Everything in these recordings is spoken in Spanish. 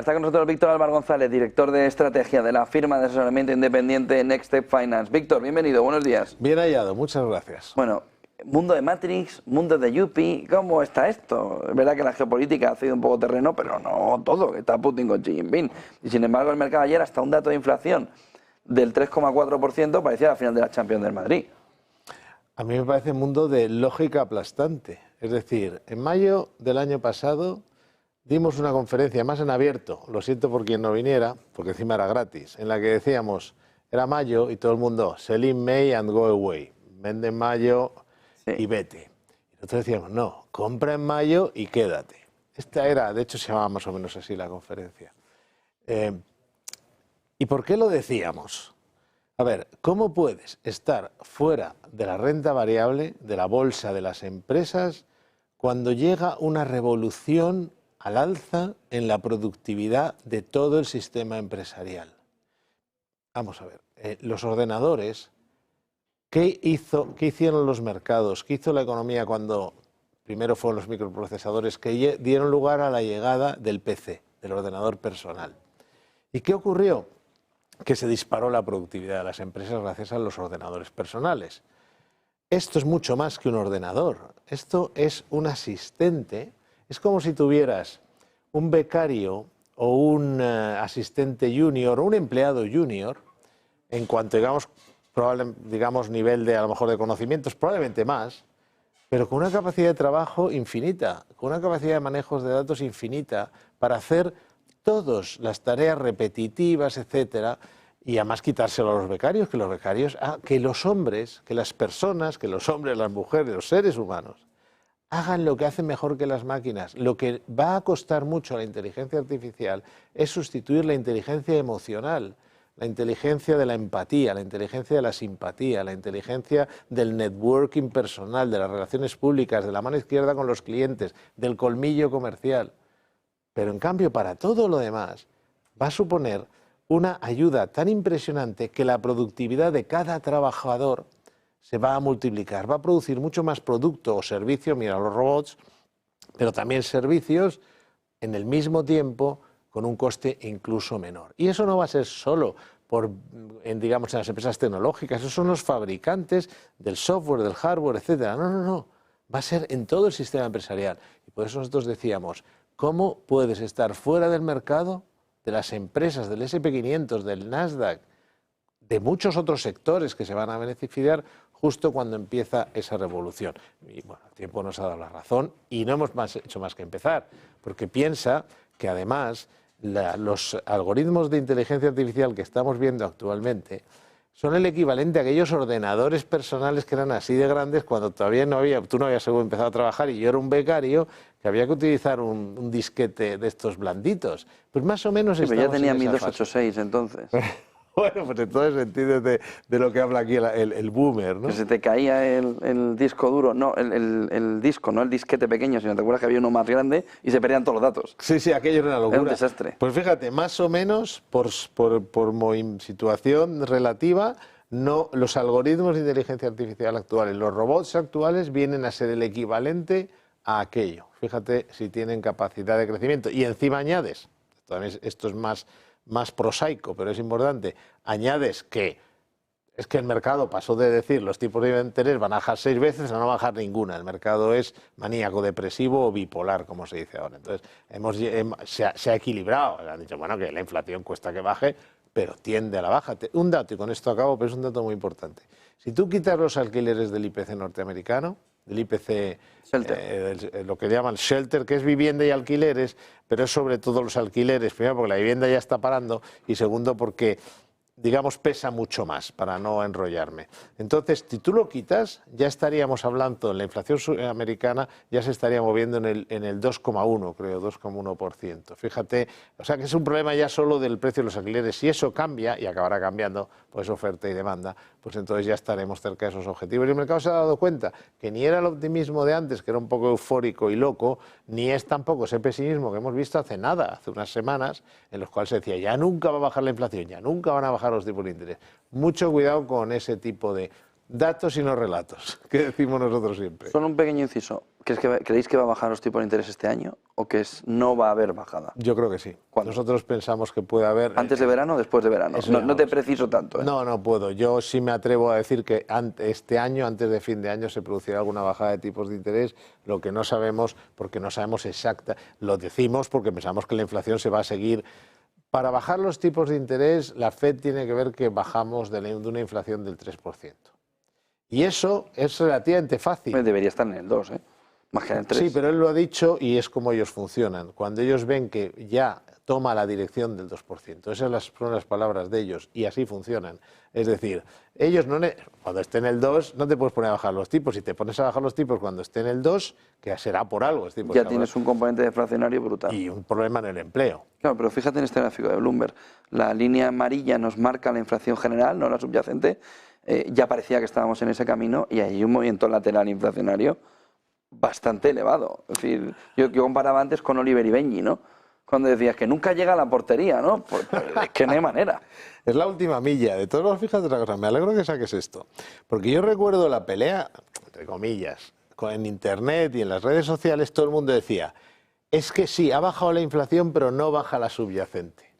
Está con nosotros Víctor Álvaro González, director de estrategia de la firma de asesoramiento independiente Next Step Finance. Víctor, bienvenido, buenos días. Bien hallado, muchas gracias. Bueno, mundo de Matrix, mundo de Yuppie, ¿cómo está esto? Es verdad que la geopolítica ha cedido un poco terreno, pero no todo, que está Putin con Xi Jinping. Y sin embargo el mercado ayer, hasta un dato de inflación del 3,4%, parecía la final de la Champions del Madrid. A mí me parece un mundo de lógica aplastante. Es decir, en mayo del año pasado dimos una conferencia, más en abierto, lo siento por quien no viniera, porque encima era gratis, en la que decíamos, era mayo y todo el mundo, sell in May and go away, vende en mayo y vete. Y nosotros decíamos, no, compra en mayo y quédate. Esta era, de hecho se llamaba más o menos así la conferencia. ¿Y por qué lo decíamos? A ver, ¿cómo puedes estar fuera de la renta variable, de la bolsa de las empresas, cuando llega una revolución al alza en la productividad de todo el sistema empresarial? Vamos a ver, los ordenadores, ¿qué hicieron los mercados? ¿Qué hizo la economía cuando primero fueron los microprocesadores que dieron lugar a la llegada del PC, del ordenador personal? ¿Y qué ocurrió? Que se disparó la productividad de las empresas gracias a los ordenadores personales. Esto es mucho más que un ordenador, esto es un asistente. Es como si tuvieras un becario o un asistente junior o un empleado junior, en cuanto digamos nivel de a lo mejor de conocimientos, probablemente más, pero con una capacidad de trabajo infinita, con una capacidad de manejos de datos infinita para hacer todas las tareas repetitivas, etcétera, y además quitárselo a los becarios, que los hombres, que las personas, que los hombres, las mujeres, los seres humanos, hagan lo que hacen mejor que las máquinas. Lo que va a costar mucho a la inteligencia artificial es sustituir la inteligencia emocional, la inteligencia de la empatía, la inteligencia de la simpatía, la inteligencia del networking personal, de las relaciones públicas, de la mano izquierda con los clientes, del colmillo comercial. Pero en cambio, para todo lo demás, va a suponer una ayuda tan impresionante que la productividad de cada trabajador se va a multiplicar, va a producir mucho más producto o servicio, mira los robots, pero también servicios en el mismo tiempo con un coste incluso menor. Y eso no va a ser solo digamos, en las empresas tecnológicas, esos son los fabricantes del software, del hardware, etcétera. No, va a ser en todo el sistema empresarial. Y por eso nosotros decíamos, ¿cómo puedes estar fuera del mercado de las empresas, del S&P 500, del Nasdaq, de muchos otros sectores que se van a beneficiar justo cuando empieza esa revolución? Y bueno, el tiempo nos ha dado la razón y no hemos hecho más que empezar, porque piensa que además los algoritmos de inteligencia artificial que estamos viendo actualmente son el equivalente a aquellos ordenadores personales que eran así de grandes cuando todavía tú no habías empezado a trabajar y yo era un becario que había que utilizar un disquete de estos blanditos. Pues más o menos pero ya tenía mi 286 entonces. Bueno, pues entonces entiendes de lo que habla aquí el boomer, ¿no? Que se te caía el disco duro, no, el disco, no el disquete pequeño, sino te acuerdas que había uno más grande y se perdían todos los datos. Sí, aquello era una locura. Era un desastre. Pues fíjate, más o menos por situación relativa, no, los algoritmos de inteligencia artificial actuales, los robots actuales vienen a ser el equivalente a aquello. Fíjate si tienen capacidad de crecimiento. Y encima añades, esto es más prosaico, pero es importante, añades que es que el mercado pasó de decir los tipos de interés van a bajar 6 veces a no bajar ninguna. El mercado es maníaco, depresivo o bipolar, como se dice ahora. Entonces se ha equilibrado. Han dicho, bueno, que la inflación cuesta que baje, pero tiende a la baja. Un dato, y con esto acabo, pero es un dato muy importante. Si tú quitas los alquileres del IPC norteamericano, del IPC, lo que llaman shelter, que es vivienda y alquileres, pero es sobre todo los alquileres, primero porque la vivienda ya está parando y segundo porque, digamos, pesa mucho más, para no enrollarme. Entonces, si tú lo quitas, ya estaríamos hablando, en la inflación americana ya se estaría moviendo en el 2,1, creo, 2,1%. Fíjate, o sea que es un problema ya solo del precio de los alquileres. Si eso cambia, y acabará cambiando, pues oferta y demanda, pues entonces ya estaremos cerca de esos objetivos. Y el mercado se ha dado cuenta que ni era el optimismo de antes, que era un poco eufórico y loco, ni es tampoco ese pesimismo que hemos visto hace nada, hace unas semanas, en los cuales se decía, ya nunca va a bajar la inflación, ya nunca van a bajar los tipos de interés. Mucho cuidado con ese tipo de datos y no relatos, que decimos nosotros siempre. Solo un pequeño inciso. ¿Creéis que va a bajar los tipos de interés este año o que no va a haber bajada? Yo creo que sí. ¿Cuándo? Nosotros pensamos que puede haber... ¿Antes de verano o después de verano? No te preciso tanto. No, no puedo. Yo sí me atrevo a decir que este año, antes de fin de año, se producirá alguna bajada de tipos de interés, lo que no sabemos, porque no sabemos exacta. Lo decimos porque pensamos que la inflación se va a seguir. Para bajar los tipos de interés, la FED tiene que ver que bajamos de una inflación del 3%. Y eso es relativamente fácil. Debería estar en el 2, ¿eh? Más que en el 3. Sí, pero él lo ha dicho y es como ellos funcionan. Cuando ellos ven que ya toma la dirección del 2%, esas son las palabras de ellos y así funcionan. Es decir, ellos cuando esté en el 2 no te puedes poner a bajar los tipos. Si te pones a bajar los tipos cuando esté en el 2, que será por algo. Ya tienes un componente deflacionario brutal. Y un problema en el empleo. Claro, pero fíjate en este gráfico de Bloomberg. La línea amarilla nos marca la inflación general, no la subyacente. Ya parecía que estábamos en ese camino y hay un movimiento lateral inflacionario bastante elevado. Es decir, yo comparaba antes con Oliver y Benji, ¿no? Cuando decías que nunca llega a la portería, ¿no? Pues es que no hay manera. Es la última milla. De todos modos, fíjate otra cosa, me alegro que saques esto. Porque yo recuerdo la pelea, entre comillas, en Internet y en las redes sociales, todo el mundo decía, es que sí, ha bajado la inflación, pero no baja la subyacente.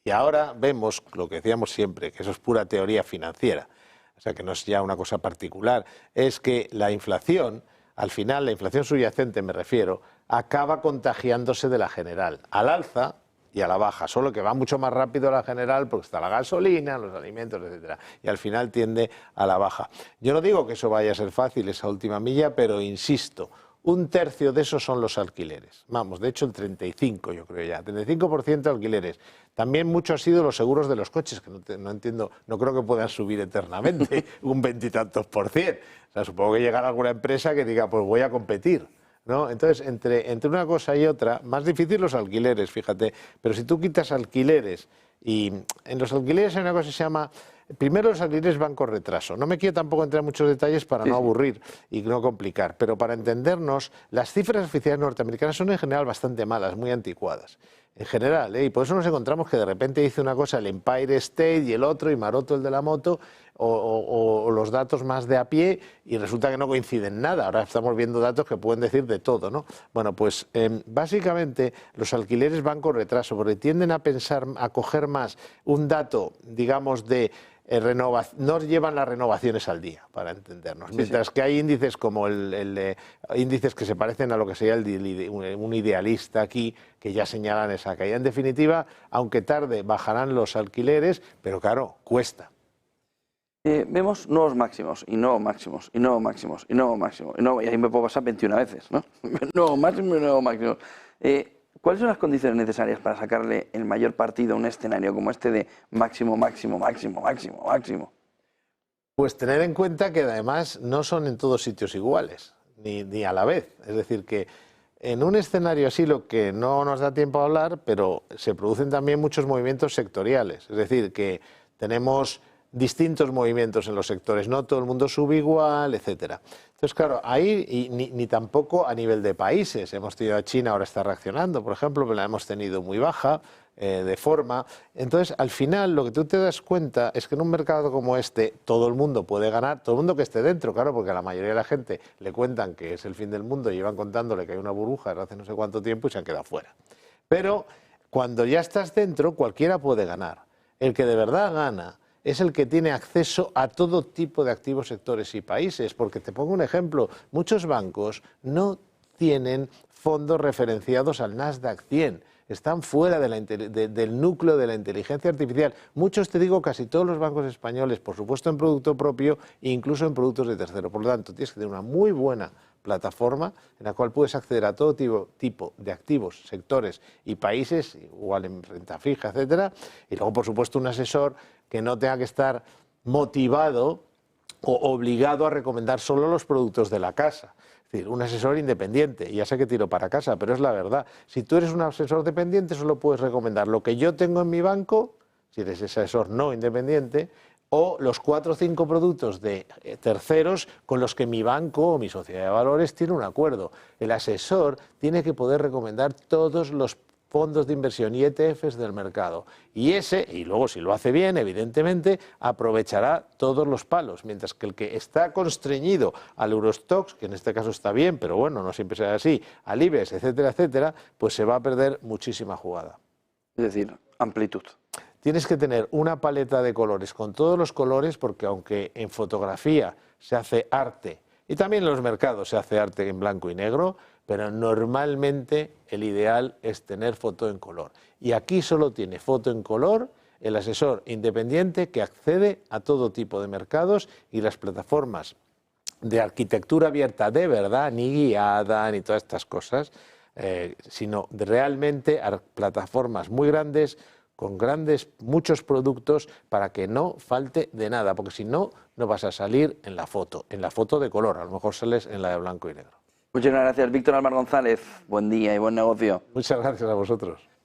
Y ahora vemos lo que decíamos siempre, que eso es pura teoría financiera. O sea, que no es ya una cosa particular. Es que la inflación, al final, la inflación subyacente, me refiero, acaba contagiándose de la general, al alza y a la baja, solo que va mucho más rápido a la general porque está la gasolina, los alimentos, etcétera, y al final tiende a la baja. Yo no digo que eso vaya a ser fácil, esa última milla, pero insisto, un tercio de eso son los alquileres. Vamos, de hecho el 35%, yo creo ya, 35% de alquileres. También mucho ha sido los seguros de los coches, que no entiendo, no creo que puedan subir eternamente un 20 y tantos %. O sea, supongo que llegará alguna empresa que diga, pues voy a competir, ¿no? Entonces, entre una cosa y otra, más difícil los alquileres, fíjate, pero si tú quitas alquileres, y en los alquileres hay una cosa que se llama, primero los alquileres van con retraso. No me quiero tampoco entrar en muchos detalles para no aburrir y no complicar, pero para entendernos, las cifras oficiales norteamericanas son en general bastante malas, muy anticuadas. En general, y por eso nos encontramos que de repente dice una cosa el Empire State y el otro, y Maroto el de la moto, o los datos más de a pie, y resulta que no coinciden nada. Ahora estamos viendo datos que pueden decir de todo, ¿no? Bueno, pues básicamente los alquileres van con retraso, porque tienden a pensar, a coger más un dato, digamos, de no llevan las renovaciones al día, para entendernos. Mientras que hay índices como índices que se parecen a lo que sería un idealista aquí, que ya señalan esa caída. En definitiva, aunque tarde, bajarán los alquileres, pero claro, cuesta. Vemos nuevos máximos, y nuevos máximos, y nuevos máximos, y nuevos máximos, y ahí me puedo pasar 21 veces, ¿no? Nuevos máximos y nuevos máximos. ¿Cuáles son las condiciones necesarias para sacarle el mayor partido a un escenario como este de máximo, máximo, máximo, máximo, máximo? Pues tener en cuenta que además no son en todos sitios iguales, ni a la vez. Es decir, que en un escenario así, lo que no nos da tiempo a hablar, pero se producen también muchos movimientos sectoriales. Es decir, que tenemos distintos movimientos en los sectores, no todo el mundo sube igual, etcétera. Entonces, claro, ahí ni tampoco a nivel de países. Hemos tenido a China, ahora está reaccionando, por ejemplo, pero la hemos tenido muy baja, de forma. Entonces, al final, lo que tú te das cuenta es que en un mercado como este, todo el mundo puede ganar, todo el mundo que esté dentro, claro, porque a la mayoría de la gente le cuentan que es el fin del mundo y llevan contándole que hay una burbuja desde hace no sé cuánto tiempo y se han quedado fuera. Pero cuando ya estás dentro, cualquiera puede ganar. El que de verdad gana es el que tiene acceso a todo tipo de activos, sectores y países. Porque te pongo un ejemplo, muchos bancos no tienen fondos referenciados al Nasdaq 100, están fuera del núcleo de la inteligencia artificial. Muchos, te digo, casi todos los bancos españoles, por supuesto en producto propio e incluso en productos de tercero. Por lo tanto, tienes que tener una muy buena plataforma en la cual puedes acceder a todo tipo de activos, sectores y países, igual en renta fija, etcétera. Y luego, por supuesto, un asesor que no tenga que estar motivado o obligado a recomendar solo los productos de la casa. Es decir, un asesor independiente, ya sé que tiro para casa, pero es la verdad. Si tú eres un asesor dependiente, solo puedes recomendar lo que yo tengo en mi banco, si eres ese asesor no independiente, o los 4 o 5 productos de terceros con los que mi banco o mi sociedad de valores tiene un acuerdo. El asesor tiene que poder recomendar todos los fondos de inversión y ETFs del mercado. Y luego si lo hace bien, evidentemente, aprovechará todos los palos, mientras que el que está constreñido al Eurostoxx, que en este caso está bien, pero bueno, no siempre será así, al IBEX, etcétera, etcétera, pues se va a perder muchísima jugada. Es decir, amplitud. Tienes que tener una paleta de colores con todos los colores, porque aunque en fotografía se hace arte, y también en los mercados se hace arte en blanco y negro, pero normalmente el ideal es tener foto en color. Y aquí solo tiene foto en color el asesor independiente que accede a todo tipo de mercados y las plataformas de arquitectura abierta de verdad, ni guiada, ni todas estas cosas, sino realmente plataformas muy grandes, con muchos productos para que no falte de nada, porque si no, no vas a salir en la foto de color, a lo mejor sales en la de blanco y negro. Muchas gracias, Víctor Almar González. Buen día y buen negocio. Muchas gracias a vosotros.